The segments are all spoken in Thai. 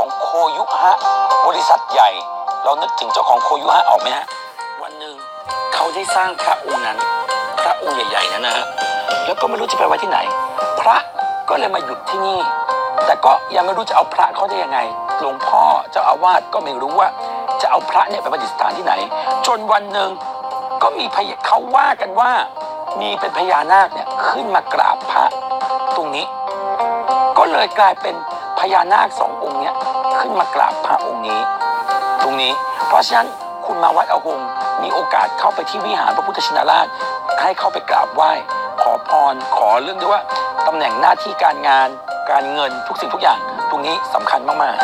ของโคยุฮะบริษัทใหญ่เรานึกถึงเจ้าของโคยุฮะออกไหมฮะวันหนึ่งเขาได้สร้างพระองค์นั้นพระองค์ใหญ่ๆนั้นนะฮะแล้วก็ไม่รู้จะไปไว้ที่ไหนพระก็เลยมาหยุดที่นี่แต่ก็ยังไม่รู้จะเอาพระเขาได้ยังไงหลวงพ่อเจ้าอาวาสก็ไม่รู้ว่าจะเอาพระเนี่ยไปประดิษฐานที่ไหนจนวันหนึ่งก็มีเขาว่ากันว่ามีเป็นพญานาคเนี่ยขึ้นมากราบพระตรงนี้ก็เลยกลายเป็นพญานาค2 องค์เนี่ยขึ้นมากราบพระองค์นี้ตรงนี้เพราะฉะนั้นคุณมาวัดอหงส์มีโอกาสเข้าไปที่วิหารพระพุทธชินราชให้เข้าไปกราบไหว้ขอพรขอเรื่องด้วยว่าตำแหน่งหน้าที่การงานการเงินทุกสิ่งทุกอย่างตรงนี้สำคัญมากๆ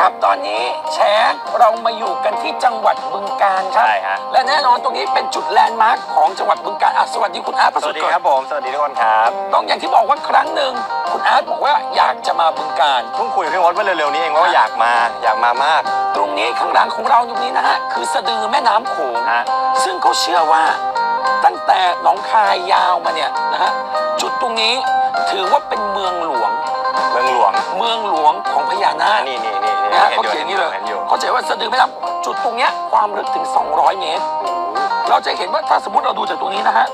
ครับตอนนี้แชร์เรามาอยู่กันที่จังหวัดบึงกาฬครับใช่ฮะและแน่นอนตรงนี้เป็นจุดแลนด์มาร์คของจังหวัดบึงกาฬสวัสดีคุณอาร์ตประ ส สุ วั ท ส ธิ์ ดีครับผมสวัสดีทุกคนครับ ต้องอย่างที่บอกว่าครั้งหนึ่งคุณอาร์ตบอกว่าอยากจะมาบึงกาฬเพิ่งคุยกับพี่มดเมื่อเร็วๆนี้เองว่าอยากมามากตรงนี้ข้างหลังของเราตรงนี้นะฮะคือสะดือแม่น้ำโขงซึ่งเขาเชื่อว่าตั้งแต่หนองคายยาวมาเนี่ยนะฮะจุดตรงนี้ถือว่าเป็นเมืองหลวงของพญานาคนี่นะเขาเขียนนี่เลยเขาเขียนว่าสะดือแม่น้ำจุดตรงเนี้ยความลึกถึง200 เมตรเราจะเห็นว่าถ้าสมมติเราดูจากตรงนี้นะฮะ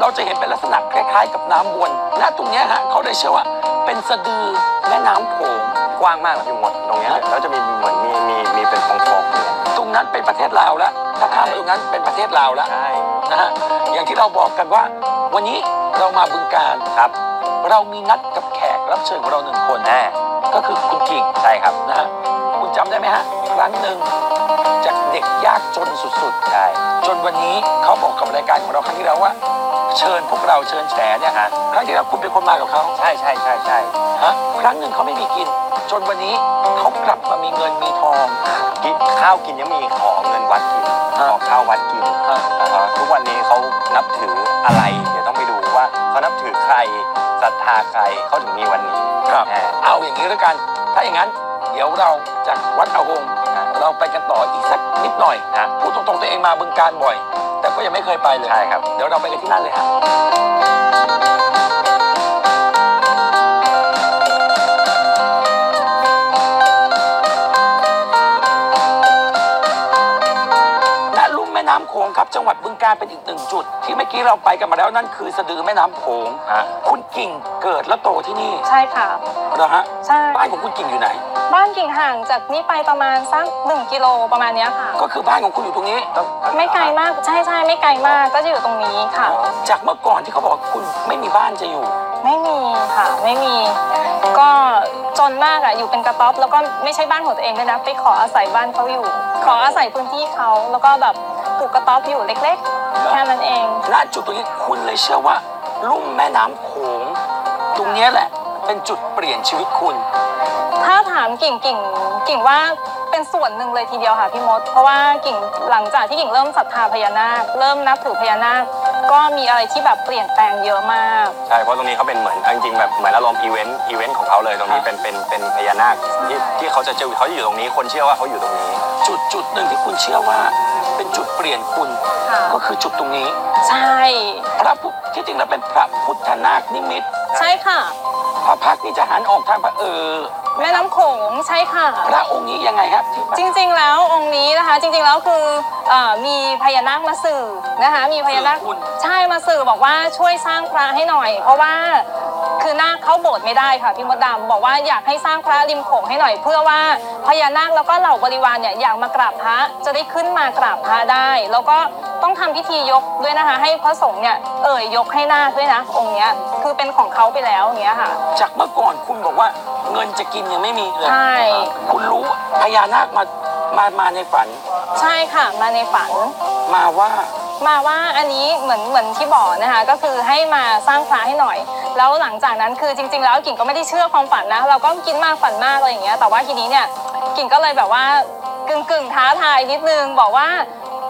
เราจะเห็นเป็นลักษณะคล้ายๆกับน้ำวนและตรงเนี้ยฮะเขาเลยเชื่อว่าเป็นสะดือแม่น้ำโขงกว้างมากนะพี่มดตรงนี้แล้วจะมีเหมือนมีเป็นฟองๆตรงนั้นเป็นประเทศลาวแล้วถ้าข้ามไปตรงนั้นเป็นประเทศลาวแล้วนะฮะอย่างที่เราบอกกันว่าวันนี้เรามาบึงกาฬครับเรามีนัดกับแขกรับเชิญของเรา1 คนก็คือคุณกิ่งใช่ครับนะฮะคุณจำได้ไหมฮะครั้งหนึ่งจากเด็กยากจนสุดๆใช่จนวันนี้เขาบอกกับรายการของเราครั้งที่แล้วว่าเชิญพวกเราเชิญแฉเนี่ยฮะครั้งที่แล้วคุณเป็นคนมากับเขาใช่ฮะครั้งหนึ่งเขาไม่มีกินจนวันนี้เขากลับมามีเงินมีทองข้าวกินยังมีขอเงินวัดกินขอข้าววัดกินทุกวันนี้เขานับถืออะไรเดี๋ยวต้องไปดูว่าเขานับถือใครศรัทธาใครเขาถึงมีวันนี้ครับเอาอย่างนี้แล้วกันถ้าอย่างนั้นเดี๋ยวเราจากวัดอหงส์เราไปกันต่ออีกสักนิดหน่อยพูดตรงๆตัวเองมาบึงกาฬบ่อยแต่ก็ยังไม่เคยไปเลยใช่ครับเดี๋ยวเราไปกันที่นั่นเลยฮะน้ำโขงครับจังหวัดบึงกาฬเป็นอีก1 จุดที่เมื่อกี้เราไปกันมาแล้วนั่นคือสะดือแม่น้ำโขงคุณกิ่งเกิดและโตที่นี่ใช่ค่ะเหรอฮะใช่บ้านของคุณกิ่งอยู่ไหนบ้านกิ่งห่างจากนี้ไปประมาณสัก1 กิโลประมาณนี้ค่ะก็คือบ้านของคุณอยู่ตรงนี้ไม่ไกลมากใช่ไม่ไกลมากก็จะอยู่ตรงนี้ค่ะจากเมื่อก่อนที่เขาบอกคุณไม่มีบ้านจะอยู่ไม่มีค่ะไม่มีก็จนมากอะอยู่เป็นกระต๊อบแล้วก็ไม่ใช่บ้านของตัวเองด้วยนะไปขออาศัยบ้านเขาอยู่ขออาศัยพื้นที่เขาแล้วก็แบบปลูกกระต๊อบอยู่เล็กๆแค่นั้นเองณจุดตรงนี้คุณเลยเชื่อว่าลุ่มแม่น้ำโขงตรงนี้แหละเป็นจุดเปลี่ยนชีวิตคุณถ้าถามกิ่งว่าเป็นส่วนหนึ่งเลยทีเดียวค่ะพี่มดเพราะว่ากิ่งหลังจากที่กิ่งเริ่มศรัทธาพญานาคเริ่มนับถือพญานาคก็มีอะไรที่แบบเปลี่ยนแปลงเยอะมากใช่เพราะตรงนี้เขาเป็นเหมือนจริงๆแบบเหมือนอารมณ์อีเวนต์ของเขาเลยตรงนี้เป็นพญานาคที่เขาจะเจอเขาอยู่ตรงนี้คนเชื่อว่าเขาอยู่ตรงนี้จุดหนึ่งที่คุณเชื่อว่าเป็นจุดเปลี่ยนคุณก็คือจุดตรงนี้ใช่พระพุทธที่จริงแล้วเป็นพระพุทธนาคนิมิตใช่ค่ะพระพักนี่จะหันออกทางแม่น้ำโขงใช่ค่ะพระองค์นี้ยังไงครับจริงๆแล้วองค์นี้นะคะจริงๆแล้วคือมีพญานาคมาสื่อนะคะมีพญานาคใช่มาสื่อบอกว่าช่วยสร้างพระให้หน่อยเพราะว่าคือนาคเข้าโบสถ์ไม่ได้ค่ะพี่มดดำบอกว่าอยากให้สร้างพระริมโขงให้หน่อยเพื่อว่าพญานาคแล้วก็เหล่าบริวารเนี่ยอยากมากราบพระจะได้ขึ้นมากราบพระได้แล้วก็ต้องทำพิธียกด้วยนะคะให้พระสงฆ์เนี่ยยกให้นาคด้วยนะองค์เนี้ยคือเป็นของเขาไปแล้วอย่างเงี้ยค่ะจากเมื่อก่อนคุณบอกว่าเงินจะกินยังไม่มีเลยใช่คุณรู้พญานาคมาในฝันใช่ค่ะมาในฝันมาว่าอันนี้เหมือนที่บอกนะคะก็คือให้มาสร้างพระให้หน่อยแล้วหลังจากนั้นคือจริงๆแล้วกิ่งก็ไม่ได้เชื่อความฝันนะเราก็คิดมากฝันมากอะไรอย่างเงี้ยแต่ว่าทีนี้เนี่ยกิ่งก็เลยแบบว่ากึ่งท้าทายนิดนึงบอกว่า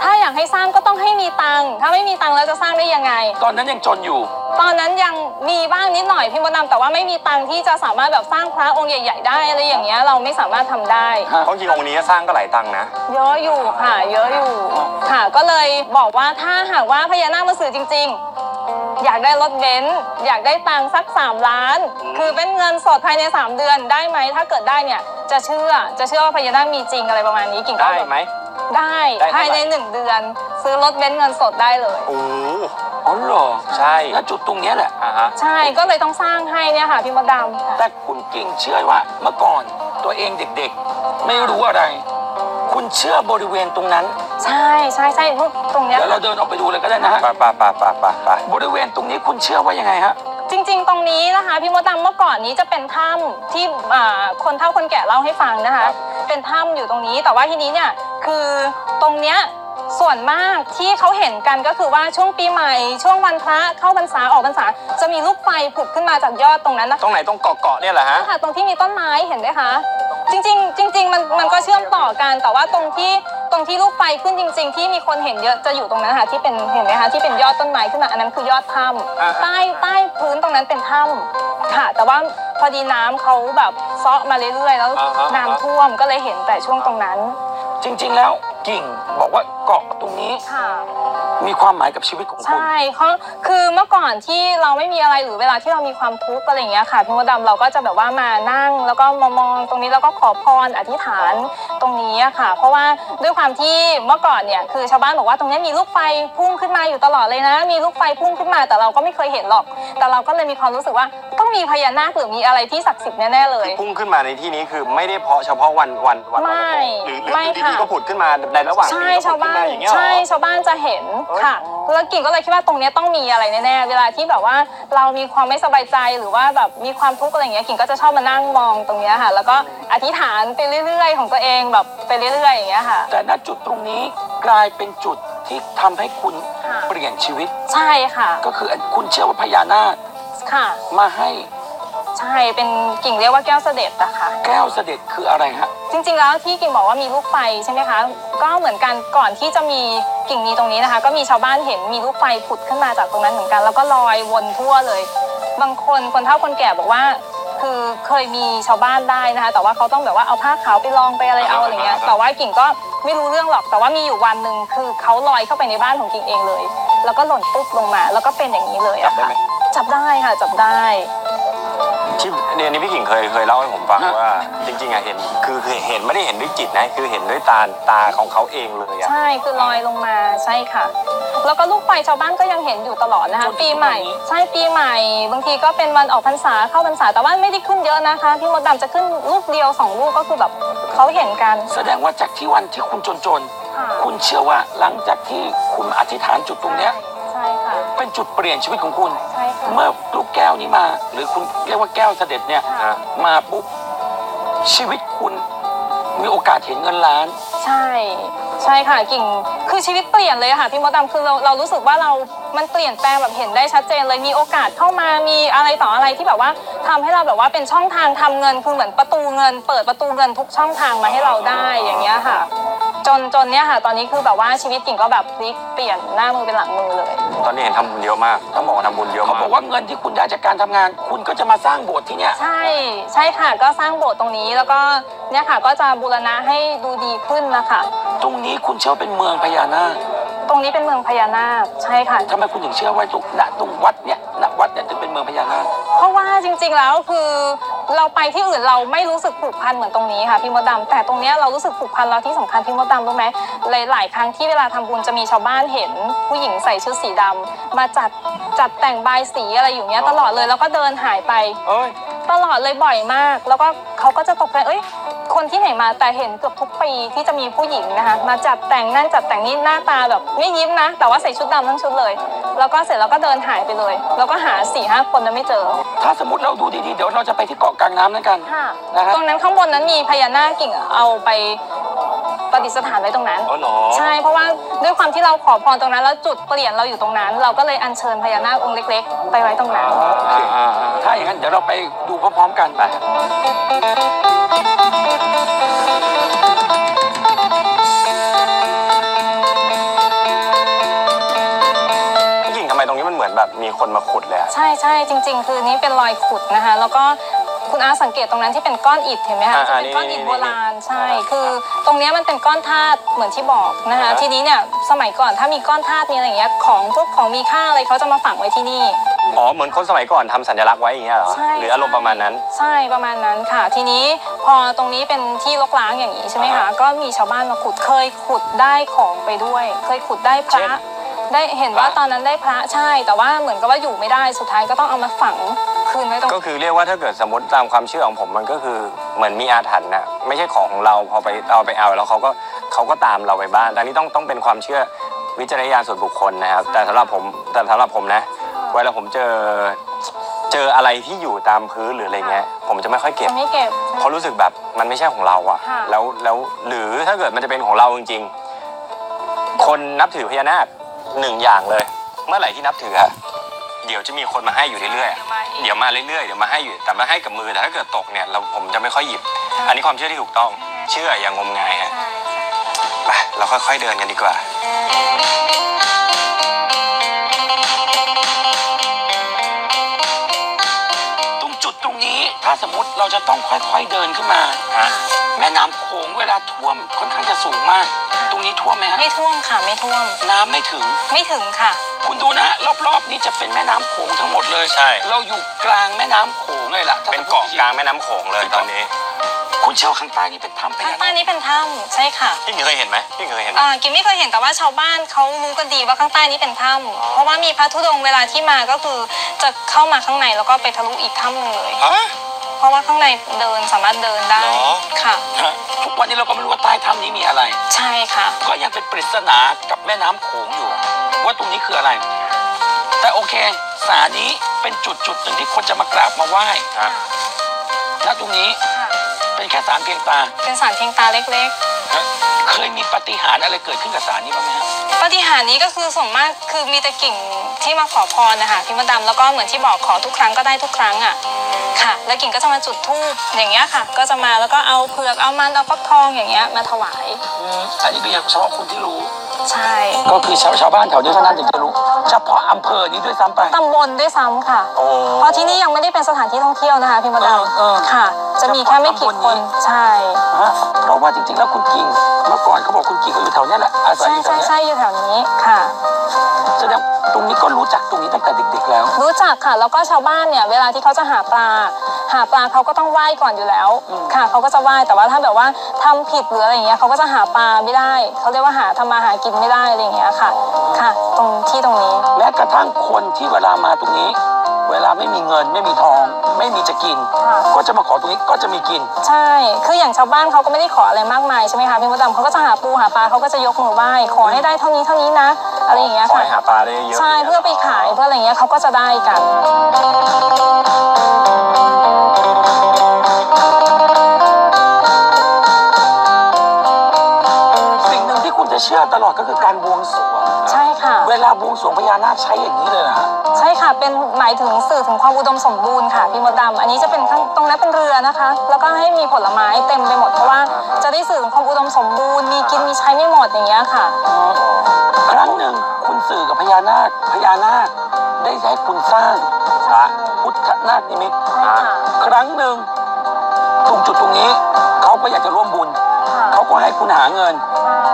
ถ้าอยากให้สร้างก็ต้องให้มีตังค์ถ้าไม่มีตังค์แล้วจะสร้างได้ยังไงตอนนั้นยังจนอยู่ตอนนั้นยังมีบ้างนิดหน่อยพี่มดดำแต่ว่าไม่มีตังค์ที่จะสามารถแบบสร้างพระองค์ใหญ่ๆได้อะไรอย่างเงี้ยเราไม่สามารถทำได้เพราะจริงองค์นี้สร้างก็หลายตังค์นะเยอะอยู่ค่ะเยอะอยู่ค่ะก็เล เลยบอกว่าถ้าหากว่าพญานาคมาสื่อจริงๆอยากได้รถเบนซ์อยากได้ตังค์สัก3 ล้าน คือเป็นเงินสดภายใน3 เดือนได้ไหมถ้าเกิดได้เนี่ยจะเชื่อว่าพญานาคมีจริงอะไรประมาณนี้กิ่งก็ ได้ไหม ได้ภายใน1 เดือน ซื้อรถเบนซ์เงินสดได้เลย โอ้ อ๋อเหรอ ใช่ แล้วจุดตรงเนี้ยแหละ ฮะ ใช่ก็เลยต้องสร้างให้เนี่ยค่ะพี่มดดำ แต่คุณกิ่งเชื่อว่าเมื่อก่อนตัวเองเด็กๆ ไม่รู้อะไร คุณเชื่อบริเวณตรงนั้น ใช่ตรงเนี้ย เดี๋ยวเราเดินออกไปดูเลยก็ได้นะฮะ ไป บริเวณตรงนี้คุณเชื่อว่ายังไงฮะ จริงๆ ตรงนี้นะคะพี่มดดำเมื่อก่อนนี้จะเป็นถ้ำที่คนเฒ่าคนแก่เล่าให้ฟังนะคะ เป็นถ้ำอยู่ตรงนี้แต่ว่าทีนี้เนี่ยคือตรงเนี้ยส่วนมากที่เขาเห็นกันก็คือว่าช่วงปีใหม่ช่วงวันพระเข้าพรรษาออกพรรษาจะมีลูกไฟผุดขึ้นมาจากยอดตรงนั้นนะคะ ตรงไหนตรงเกาะเนี่ยเหรอฮะ ค่ะตรงที่มีต้นไม้เห็นไหมคะจริงมันก็เชื่อมต่อกันแต่ว่าตรงที่ลูกไฟขึ้นจริง ๆ ที่มีคนเห็นเยอะจะอยู่ตรงนั้นค่ะที่เป็นเห็นไหมคะที่เป็นยอดต้นไม้ขึ้นมาอันนั้นคือยอดถ้ำใต้พื้นตรงนั้นเป็นถ้ำค่ะ แต่ว่าพอดีน้ำเขาแบบเซาะมาเรื่อยๆแล้วน้ำท่วมก็เลยเห็นแต่ช่วงตรงนั้น จริงๆแล้วกิ่งบอกว่าเกาะตรงนี้ ค่ะ มีความหมายกับชีวิตของคุณ ใช่เขาคือเมื่อก่อนที่เราไม่มีอะไรหรือเวลาที่เรามีความทุกข์อะไรอย่างเงี้ยค่ะพี่มดดำเราก็จะแบบว่ามานั่งแล้วก็มองตรงนี้แล้วก็ขอพรอธิษฐานตรงนี้อะค่ะ เพราะว่าด้วยความที่เมื่อก่อนเนี่ยคือชาวบ้านบอกว่าตรงนี้มีลูกไฟพุ่งขึ้นมาอยู่ตลอดเลยนะมีลูกไฟพุ่งขึ้นมาแต่เราก็ไม่เคยเห็นหรอก แต่เราก็เลยมีความรู้สึกว่าต้องมีพญานาคหรือมีอะไรที่ศักดิ์สิทธิ์แน่ๆเลย พุ่งขึ้นมาในที่นี้คือไม่ได้เพาะเฉพาะวันหรือ ไม่ ที่ ค่ะ ก็ผุดขึ้นมาในระหว่างปี ใช่ ก็ ชา ผุ ว ดขึ้น บ้าน มาอย่างเงี้ยเหรอ ใช่ชาวบ้านจะเห็นค่ะแล้วกิ่งก็เลยคิดว่าตรงเนี้ยต้องมีอะไรแน่ๆเวลาที่แบบว่าเรามีความไม่สบายใจหรือว่าแบบมีความทุกข์อะไรอย่างเงี้ยกิ่งก็จะชอบมานั่งมองตรงเนี้ยค่ะ แล้วก็อธิษฐานไปเรื่อยๆของตัวเองแบบไปเรื่อยๆอย่างเงี้ยค่ะ แต่ณจุดตรงนี้กลายเป็นจุดที่ทำให้คุณ ค่ะ เปลี่ยนชีวิต ใช่ค่ะ ก็คือคุณเชื่อว่าพญานาค ค่ะ มาให้ ใช่เป็นกิ่งเรียกว่าแก้วเสด็จอะค่ะ แก้วเสด็จคืออะไรฮะ จริงๆแล้วที่กิ่งบอกว่ามีลูกไฟใช่ไหมคะก็เหมือนกันก่อนที่จะมีกิ่งมีตรงนี้นะคะ ก็มีชาวบ้านเห็นมีลูกไฟผุดขึ้นมาจากตรงนั้นเหมือนกันแล้วก็ลอยวนทั่วเลย บางคนเฒ่าคนแก่บอกว่า คือเคยมีชาวบ้านได้นะคะแต่ว่าเขาต้องแบบว่าเอาผ้าขาวไปลองไปอะไรเอาอะไรเงี้ยแต่ว่ากิ่งก็ไม่รู้เรื่องหรอกแต่ว่ามีอยู่วันหนึ่งคือเขาลอยเข้าไปในบ้านของกิ่งเองเลย แล้วก็หล่นปุ๊บลงมาแล้วก็เป็นอย่างนี้เลยอะค่ะจับได้ค่ะจับได้ ที่เนี่ยนี่พี่กิ่งเคยเล่าให้ผมฟังว่าจริงๆอะเห็นคือเห็นไม่ได้เห็นด้วยจิตนะคือเห็นด้วยตาของเขาเองเลยอะ ใช่คือลอยลงมาใช่ค่ะ แล้วก็ลูกไฟชาวบ้านก็ยังเห็นอยู่ตลอดนะคะปีใหม่ใช่ปีใหม่บางทีก็เป็นวันออกพรรษาเข้าพรรษาแต่ว่าไม่ได้ขึ้นเยอะนะคะพี่มดดำจะขึ้นลูกเดียว2 ลูกก็คือแบบเขาเห็นกัน แสดงว่าจากที่วันที่คุณจน ค่ะ ๆคุณเชื่อว่าหลังจากที่คุณอธิษฐานจุดตรงเนี้ย ใช่ค่ะ เป็นจุดเปลี่ยนชีวิตของคุณ ใช่ค่ะ เมื่อลูกแก้วนี้มา หรือคุณเรียกว่าแก้วเสด็จเนี่ย ค่ะ มาปุ๊บชีวิตคุณมีโอกาสเห็นเงินล้าน ใช่ใช่ค่ะกิ่งคือชีวิตเปลี่ยนเลยค่ะพี่มดดำคือเรารู้สึกว่ามันเปลี่ยนแปลงแบบเห็นได้ชัดเจนเลยมีโอกาสเข้ามามีอะไรต่ออะไรที่แบบว่าทำให้เราแบบว่าเป็นช่องทางทำเงินคือเหมือนประตูเงิน เปิดประตูเงินทุกช่องทางมาให้เราได้อย่างเงี้ยค่ะ จนเนี่ยค่ะตอนนี้คือแบบว่าชีวิตกิ่งก็แบบพลิกเปลี่ยนหน้ามือเป็นหลังมือเลย ตอนนี้เห็นทำบุญเยอะมากต้องบอกว่าทำบุญเยอะ เขา มาก บอกว่าเงินที่คุณได้จากการทำงาน คุณก็จะมาสร้างโบสถ์ที่เนี่ย ใช่ค่ะก็สร้างโบสถ์ตรงนี้แล้วก็เนี่ยค่ะก็จะบูรณะให้ดูดีขึ้นนะคะ ตรงนี้คุณเชื่อว่าเป็นเมืองพญานาค ตรงนี้เป็นเมืองพญานาคใช่ค่ะ ทำไมคุณถึงเชื่อว่าตรงวัดเนี่ยวัดเนี่ยถึงเป็นเมืองพญานาค เพราะว่าจริงๆแล้วคือเราไปที่อื่นเราไม่รู้สึกผูกพันเหมือนตรงนี้ค่ะพี่มดดำแต่ตรงเนี้ยเรารู้สึกผูกพันแล้วที่สำคัญพี่มดดำรู้ไหมหลายๆครั้งที่เวลาทำบุญจะมีชาวบ้านเห็นผู้หญิงใส่ชุดสีดำมาจัดแต่งบายสีอะไรอยู่เนี้ยตลอดเลยแล้วก็เดินหายไป เอ้ย ตลอดเลยบ่อยมาก แล้วก็เขาก็จะตกใจเอ้ยคนที่ไหนมาแต่เห็นเกือบทุกปีที่จะมีผู้หญิงนะคะมาจัดแต่งนั่นจัดแต่งนี่หน้าตาแบบไม่ยิ้มนะ แต่ว่าใส่ชุดดำทั้งชุดเลย แล้วก็เสร็จแล้วก็เดินหายไปเลย แล้วก็หา4-5 คนนั้นไม่เจอ ถ้าสมมติเราดูดีๆเดี๋ยวเราจะไปที่เกาะกลางน้ำนั่นกัน ค่ะ นะฮะ ตรงนั้นข้างบนนั้นมีพญานาคกิ่งเอาไปประดิษฐานไว้ตรงนั้น อ๋อเหรอ ใช่เพราะว่าด้วยความที่เราขอพรตรงนั้นแล้วจุดเปลี่ยนเราอยู่ตรงนั้น เราก็เลยอัญเชิญพญานาคองค์เล็กๆ ไปไว้ตรงนั้น ถ้าอย่างนั้นเดี๋ยวเราไปดูพร้อมๆกันไป พี่กิ่งทำไมตรงนี้มันเหมือนแบบมีคนมาขุดเลยอะ ใช่จริง ๆ คือนี้เป็นรอยขุดนะคะ แล้วก็ คุณอาสังเกตตรงนั้นที่เป็นก้อนอิฐเห็นไหมคะจะเป็นก้อนอิฐโบราณใช่คือตรงเนี้ยมันเป็นก้อนธาตุเหมือนที่บอกนะคะทีนี้เนี่ยสมัยก่อนถ้ามีก้อนธาตุมีอะไรอย่างเงี้ยของพวกของมีค่าอะไรเขาจะมาฝังไว้ที่นี่อ๋อเหมือนคนสมัยก่อนทำสัญลักษณ์ไว้อย่างเงี้ยเหรอหรืออารมณ์ประมาณนั้นใช่ประมาณนั้นค่ะทีนี้พอตรงนี้เป็นที่รกร้างอย่างนี้ใช่ไหมคะก็มีชาวบ้านมาขุดเคยขุดได้ของไปด้วยเคยขุดได้พระได้เห็นว่าตอนนั้นได้พระใช่แต่ว่าเหมือนกับว่าอยู่ไม่ได้สุดท้ายก็ต้องเอามาฝังคืนไว้ตรงก็คือเรียกว่าถ้าเกิดสมมติตามความเชื่อของผมมันก็คือเหมือนมีอาถรรพ์นะไม่ใช่ของเราพอไปเอาแล้วเขาก็ตามเราไปบ้านแต่นี่ต้องเป็นความเชื่อวิจารณญาณส่วนบุคคลนะครับแต่สำหรับผมนะเวลาผมเจออะไรที่อยู่ตามพื้นหรืออะไรเงี้ยผมจะไม่ค่อยเก็บเพราะรู้สึกแบบมันไม่ใช่ของเราอะแล้วหรือถ้าเกิดมันจะเป็นของเราจริงๆคนนับถือพญานาคหนึ่งอย่างเลยเมื่อไหร่ที่นับถืออะเดี๋ยวจะมีคนมาให้อยู่เรื่อยๆเดี๋ยวมาเรื่อยๆเดี๋ยวมาให้อยู่แต่มาให้กับมือแต่ถ้าเกิดตกเนี่ยผมจะไม่ค่อยหยิบอันนี้ความเชื่อที่ถูกต้องเชื่ออย่างงมงายฮะไปเราค่อยๆเดินกันดีกว่าตรงนี้ถ้าสมมติเราจะต้องค่อยๆเดินขึ้นมาแม่น้ำโขงเวลาท่วมค่อนข้างจะสูงมากตรงนี้ท่วมไหมฮะไม่ท่วมค่ะไม่ท่วมน้ำไม่ถึงค่ะคุณดูนะรอบๆนี้จะเป็นแม่น้ำโขงทั้งหมดเลยใช่เราอยู่กลางแม่น้ำโขงเลยล่ะเป็นเกาะกลางแม่น้ำโขงเลยตอนนี้คุณเชื่อข้างใต้นี่เป็นถ้ำข้างใต้นี้เป็นถ้ำใช่ค่ะพี่เคยเห็นไหมพี่เคยเห็นกิ๊บไม่เคยเห็นแต่ว่าชาวบ้านเขารู้กันดีว่าข้างใต้นี้เป็นถ้ำเพราะว่ามีพระธุดงค์เวลาที่มาก็คือจะเข้ามาข้างในแล้วก็ไปทะลุอีกถ้ำเลยเพราะว่าข้างในสามารถเดินได้ค่ะทุกวันนี้เราก็ไม่รู้ว่าใต้ถ้ำนี้มีอะไรใช่ค่ะก็ยังเป็นปริศนากับแม่น้ำโขงอยู่ว่าตรงนี้คืออะไรแต่โอเคศาลนี้เป็นจุดหนึ่งที่คนจะมากราบมาไหว้และตรงนี้เป็นแค่ศาลเพียงตาเป็นศาลเพียงตาเล็กๆเคยมีปาฏิหาริย์อะไรเกิดขึ้นกับศาลนี้บ้างไหมครับปาฏิหาริย์นี้ก็คือส่วนมากคือมีแต่กิ่งที่มาขอพรนะคะพี่มดดำแล้วก็เหมือนที่บอกขอทุกครั้งก็ได้ทุกครั้งอ่ะค่ะแล้วกิ่งก็จะมาจุดธูปอย่างเงี้ยค่ะก็จะมาแล้วก็เอาเผือกเอามันเอาฟักทองอย่างเงี้ยมาถวายอันนี้ก็อย่างเฉพาะคนที่รู้ใช่ก็คือชาวบ้านแถวนี้เท่านั้นถึงจะรู้เฉพาะอำเภอนี้ด้วยซ้ำไปตำบลด้วยซ้ำค่ะเพราะที่นี่ยังไม่ได้เป็นสถานที่ท่องเที่ยวนะคะพี่มดดำค่ะจะมีแค่ไม่กี่คนใช่เพราะว่าจริงๆแล้วคุณกิ่งเมื่อก่อนเขาบอกคุณกิ่งก็อยู่แถวนี้แหละอาศัยอยู่แถวนี้ใช่อยู่แถวนี้ค่ะแสดงตรงนี้ก็รู้จักตรงนี้ตั้งแต่เด็กๆแล้วรู้จักค่ะแล้วก็ชาวบ้านเนี่ยเวลาที่เขาจะหาปลาเขาก็ต้องไหว้ก่อนอยู่แล้วค่ะเขาก็จะไหว้แต่ว่าถ้าแบบว่าทำผิดหรืออะไรอย่างเงี้ยเขาก็จะหาปลาไม่ได้เขาเรียกว่าทำมาหากินไม่ได้อะไรอย่างเงี้ยค่ะตรงนี้แม้กระทั่งคนที่เวลามาตรงนี้เวลาไม่มีเงินไม่มีทองไม่มีจะกินก็จะมาขอตรงนี้ก็จะมีกินใช่คืออย่างชาวบ้านเขาก็ไม่ได้ขออะไรมากมายใช่ไหมคะพี่มดดำเขาก็จะหาปูหาปลาเขาก็จะยกมือไหว้ขอให้ได้เท่านี้นะอะไรอย่างเงี้ยค่ะหาปลาได้เยอะใช่เพื่อไปขายเพื่ออะไรเงี้ยเขาก็จะได้กันสิ่งหนึ่งที่คุณจะเชื่อตลอดก็คือการบวงสรวงใช่ค่ะเวลาบวงสรวงพญานาคใช้อย่างนี้เลยนะใช่ค่ะเป็นหมายถึงสื่อถึงความอุดมสมบูรณ์ค่ะพี่มดดำอันนี้จะเป็นตรงนั้นเป็นเรือนะคะแล้วก็ให้มีผลไม้เต็มไปหมดเพราะว่าจะได้สื่อถึงความอุดมสมบูรณ์มีกินมีใช้ไม่หมดอย่างเงี้ยค่ะครั้งหนึ่งคุณสื่อกับพญานาคได้ให้คุณสร้างพระพุทธนาคนิมิตครั้งหนึ่งตรงจุดตรงนี้เขาก็อยากจะร่วมบุญเขาก็ให้คุณหาเงิน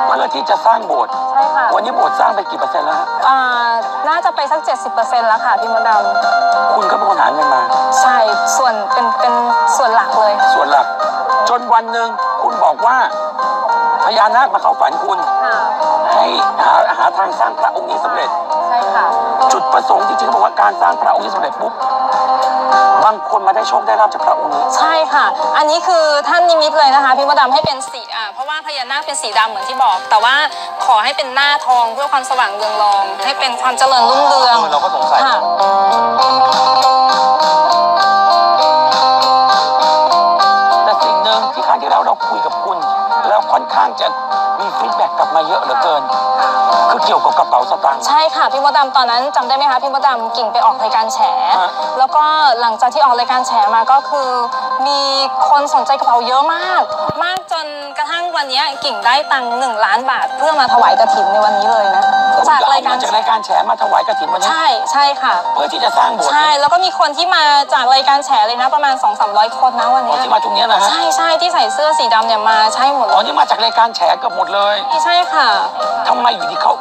เพื่อที่จะสร้างโบสถ์ใช่ค่ะวันนี้โบสถ์สร้างไปกี่เปอร์เซ็นต์แล้วน่าจะไปสัก 70% แล้วค่ะพี่มดดำคุณก็เป็นคนหาเงินมาใช่ส่วนเป็นส่วนหลักเลยส่วนหลักจนวันหนึ่งคุณบอกว่าพญานาคมาเข้าฝันคุณให้หาทางสร้างพระองค์นี้สำเร็จใช่ค่ะจุดประสงค์จริงๆเขาบอกว่าการสร้างพระองค์นี้สำเร็จปุ๊บบางคนมาได้โชคได้ลาภจากพระองค์นี้ใช่ค่ะอันนี้คือท่านนิมิตเลยนะคะพี่มดดำให้เป็นสีเพราะว่าพญานาคเป็นสีดำเหมือนที่บอกแต่ว่าขอให้เป็นหน้าทองเพื่อความสว่างเรืองรองให้เป็นความเจริญรุ่งเรืองเราก็สงสัยแต่สิ่งหนึ่งที่ครั้งที่เราคุยกับคุณแล้วค่อนข้างจะมีฟีดแบ็กกลับมาเยอะเหลือเกินคือเกี่ยวกับกระเป๋าสตางค์ใช่ค่ะพี่มดดำตอนนั้นจำได้ไหมคะพี่มดดำกิ่งไปออกรายการแฉแล้วก็หลังจากที่ออกรายการแฉมาก็คือมีคนสนใจกระเป๋าเยอะมากจนกระทั่งวันนี้กิ่งได้ตังค์1 ล้านบาทเพื่อมาถวายกฐินในวันนี้เลยนะจาก รายการ จากรายการแฉมาถวายกฐินวันนี้ ใช่ค่ะ เพื่อที่จะสร้างโบสถ์ ใช่แล้วก็มีคนที่มาจากรายการแฉเลยนะประมาณ 200-300 คนนะวัน อ๋อ นี้ ที่มาตรงเนี้ยนะฮะ ใช่ที่ใส่เสื้อสีดำเนี่ยมาใช่หมดเล อ๋อย นี่มาจากรายการแฉเกือบหมดเลย ใช่ค่ะ ทำไมอยู่ดีเขา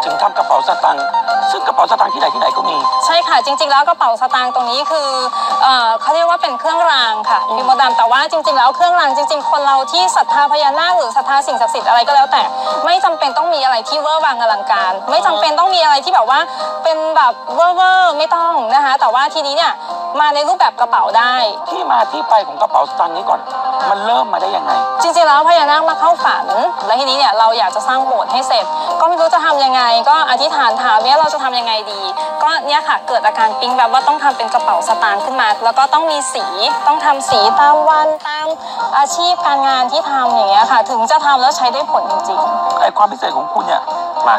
ถึงทำกระเป๋าสตางค์ซึ่งกระเป๋าสตางค์ที่ไหนก็มี ใช่ค่ะจริงๆแล้วกระเป๋าสตางค์ตรงนี้คือเขาเรียกว่าเป็นเครื่องรางค่ะพี่มดดำแต่ว่าจริงๆแล้วเครื่องรางจริงๆคนเราที่ศรัทธาพญานาคหรือศรัทธาสิ่งศักดิ์สิทธิ์อะไรก็แล้วแต่ไม่จำเป็นต้องมีอะไรที่เวอร์วังอลังการ ไม่จำเป็นต้องมีอะไรที่แบบว่าเป็นแบบเวอร์ไม่ต้องนะคะแต่ว่าทีนี้เนี่ยมาในรูปแบบกระเป๋าได้ ที่มาที่ไปของกระเป๋าสตางค์นี้ก่อน มันเริ่มมาได้ยังไง จริงๆแล้วพญานาคมาเข้าฝันแล้วทีนี้เนี่ยเราอยากจะสร้างโบสถ์ให้เสร็จ ก็ไม่รู้จะทำยังไง ก็อธิษฐานถามว่าเราจะทำยังไงดี ก็เนี่ยค่ะเกิดอาการปิ๊งแบบว่าต้องทำเป็นกระเป๋าสตางค์ขึ้นมา แล้วก็ต้องมีสีต้องทำสีตามวันตามอาชีพการงานที่ทำอย่างเงี้ยค่ะ ถึงจะทำแล้วใช้ได้ผลจริงๆ ไอ้ความพิเศษของคุณเนี่ย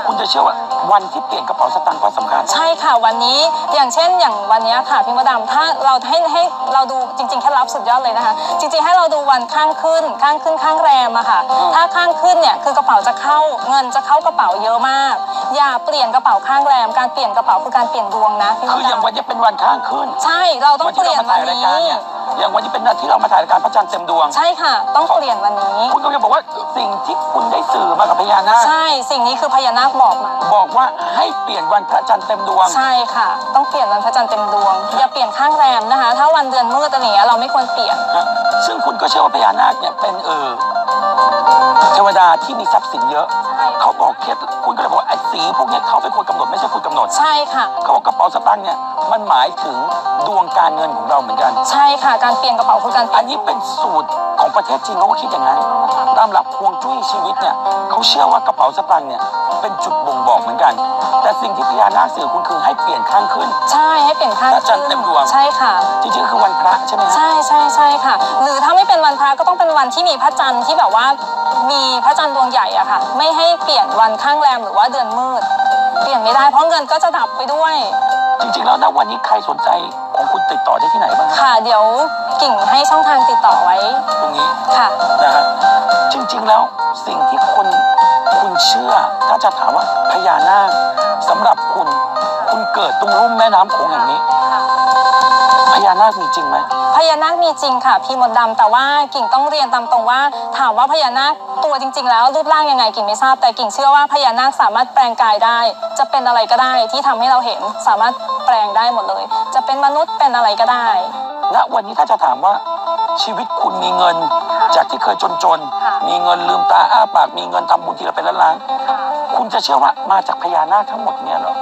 คุณจะเชื่อว่าวันที่เปลี่ยนกระเป๋าสตางค์ก็สำคัญ ใช่ค่ะวันนี้อย่างเช่นอย่างวันนี้ค่ะพี่มดดำถ้าเราให้เราดูจริงๆแค่รับสุดยอดเลยนะคะจริงๆให้เราดูวันข้างขึ้นข้างแรมอะค่ะถ้าข้างขึ้นเนี่ยคือกระเป๋าจะเข้าเงินจะเข้ากระเป๋าเยอะมากอย่าเปลี่ยนกระเป๋าข้างแรมการเปลี่ยนกระเป๋าคือการเปลี่ยนดวงนะพี่มด คืออย่าง ดำ วันนี้เป็นวันข้างขึ้น ใช่เราต้อง วัน เป ที่ ลี่ เรา ยน มา วั ถ่าน ยรายการ นี้ เนี่ยอย่างวันนี้เป็นนาที่เรามาถ่ายรายการพระจันทร์เต็มดวง ใช่ค่ะต้องเปลี่ยนวันนี้ คุณก็จะบอกว่าสิ่งที่คุณได้สื่อมากับพญานาค ใช่สิ่งนี้คือพญานาคบอกมา บอกว่าให้เปลี่ยนวันพระจันทร์เต็มดวง ใช่ค่ะ ต้องเปลี่ยนวันพระจันทร์เต็มดวง อย่าเปลี่ยนข้างแรมนะคะ ถ้าวันเดือนมืดอะไรอย่างเงี้ยเราไม่ควรเปลี่ยน ซึ่งคุณก็เชื่อว่าพญานาคเนี่ยเป็นเทวดาที่มีทรัพย์สินเยอะ ใช่ เขาบอกเคล็ดคุณก็เลยบอกว่าไอ้สีพวกเนี้ยเขาเป็นคนกำหนดไม่ใช่คุณกำหนด ใช่ค่ะ เขาบอกกระเป๋าสตางค์เนี่ยมันหมายถึงดวงการเงินของเราเหมือนกัน ใช่ค่ะ การเปลี่ยนกระเป๋าคือการเปลี่ อั ย น น นี้เป็นสูตรของประเทศจีนเขาก็คิดอย่างนั้นตามหลักฮวงจุ้ยชีวิตเนี่ยเขาเชื่อว่ากระเป๋าสตางค์เนี่ยเป็นจุดบ่งบอกเหมือนกัน แต่สิ่งที่พญานาคสื่อคุณคือให้เปลี่ยนข้างขึ้น ใช่ให้เปลี่ยนข้าง พระจันทร์เต็มดวง ใช่ค่ะ จริงๆก็คือวันพระใช่ไหมฮะ ใช่ค่ะ หรือถ้าไม่เป็นวันพระก็ต้องเป็นวันที่มีพระจันทร์ที่แบบว่ามีพระจันทร์ดวงใหญ่อะค่ะ ไม่ให้เปลี่ยนวันข้างแรมหรือว่าเดือนมืด เปลี่ยนไม่ได้เพราะเงินก็จะดับไปด้วย จริงๆแล้วนะวันนี้ใครสนใจของคุณติดต่อได้ที่ไหนบ้างฮะ ค่ะ เดี๋ยวกิ่งให้ช่องทางติดต่อไว้ ตรงนี้ ค่ะ นะฮะจริงๆแล้วสิ่งที่คุณเชื่อถ้าจะถามว่าพญานาคสำหรับคุณเกิดตรงลุ่มแม่น้ำโขงแห่งนี้พญานาคมีจริงไหม พญานาคมีจริงค่ะพี่มดดำแต่ว่ากิ่งต้องเรียนตามตรงว่าถามว่าพญานาคตัวจริง ๆ แล้วรูปร่างยังไงกิ่งไม่ทราบแต่กิ่งเชื่อว่าพญานาคสามารถแปลงกายได้ จะเป็นอะไรก็ได้ที่ทำให้เราเห็นสามารถแปลงได้หมดเลย จะเป็นมนุษย์เป็นอะไรก็ได้ ณวันนี้ถ้าจะถามว่าชีวิตคุณมีเงินจากที่เคยจน ค่ะ ๆมีเงินลืมตาอ้าปากมีเงินทำบุญทีละเป็นล้านๆคุณจะเชื่อว่ามาจากพญานาคทั้งหมดเนี่ยเหรอ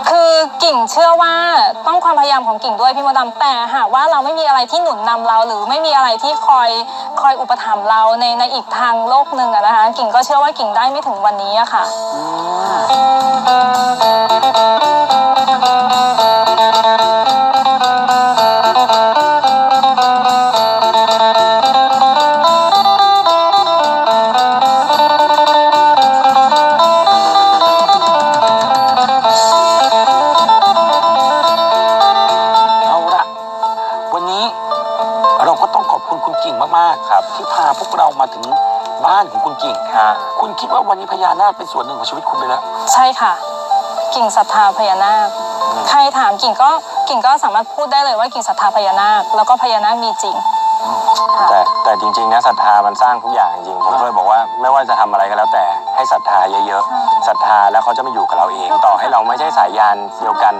คือกิ่งเชื่อว่าต้องความพยายามของกิ่งด้วยพี่มดดำแต่หากว่าเราไม่มีอะไรที่หนุนนำเรา หรือไม่มีอะไรที่คอยอุปถัมภ์เราในอีกทางโลกหนึ่งอะนะคะกิ่งก็เชื่อว่ากิ่งได้ไม่ถึงวันนี้อะค่ะ เอาละวันนี้เราก็ต้องขอบคุณคุณกิ่งมากๆครับที่พาพวกเรามาถึงบ้านของคุณกิ่ง ฮะ คุณคิดว่าวันนี้พญานาคเป็นส่วนหนึ่งของชีวิตคุณไปแล้ว ใช่ค่ะ กิ่งศรัทธาพญานาคใครถามกิ่งก็สามารถพูดได้เลยว่ากิ่งศรัทธาพญานาคแล้วก็พญานาคมีจริงค่ะ แต่จริงๆนะศรัทธามันสร้างทุกอย่างจริงๆผมเคยบอกว่าไม่ว่าจะทำอะไรก็แล้วแต่ให้ศรัทธาเยอะๆศรัทธาแล้วเขาจะมาอยู่กับเราเอง ต่อให้เราไม่ใช่สายยานเดียวกัน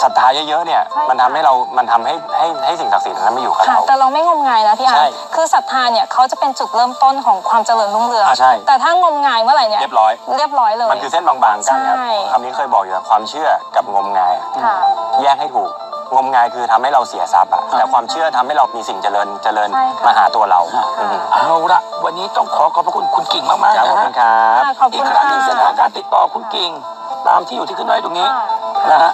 ศรัทธาเยอะๆเนี่ยมันทำให้สิ่งศักดิ์สิทธิ์นั้นมาอยู่กับ ค่ะ เรา แต่เราไม่งมงายนะพี่อา ใช่ ร์ตคือศรัทธาเนี่ยเขาจะเป็นจุดเริ่มต้นของความเจริญรุ่งเรือง ใช่ แต่ถ้างมงายเมื่อไหร่เนี่ย เรียบร้อย เรียบร้อยเลย มันคือเส้นบางๆกันครับ ใช่ คำนี้เคยบอกอยู่แล้วความเชื่อกับงมงาย ค่ะ แยกให้ถูกงมงายคือทำให้เราเสียทรัพย์อะแต่ความเชื่อทำให้เรามีสิ่งเจริญ ใช่ค่ะ มาหาตัวเรา เอาละวันนี้ต้องขอบพระคุณคุณกิ่งมากๆ ครับ นะ ขอบ ฮะ คุณครับ ขอบ อี คุ ก ณ ครั้งหนึ่งเส้นทาง ค่ะ การติดต่อคุณกิ่งตามที่อยู่ที่ขึ้นไว้ตรงนี้ ค่ะ นะฮะ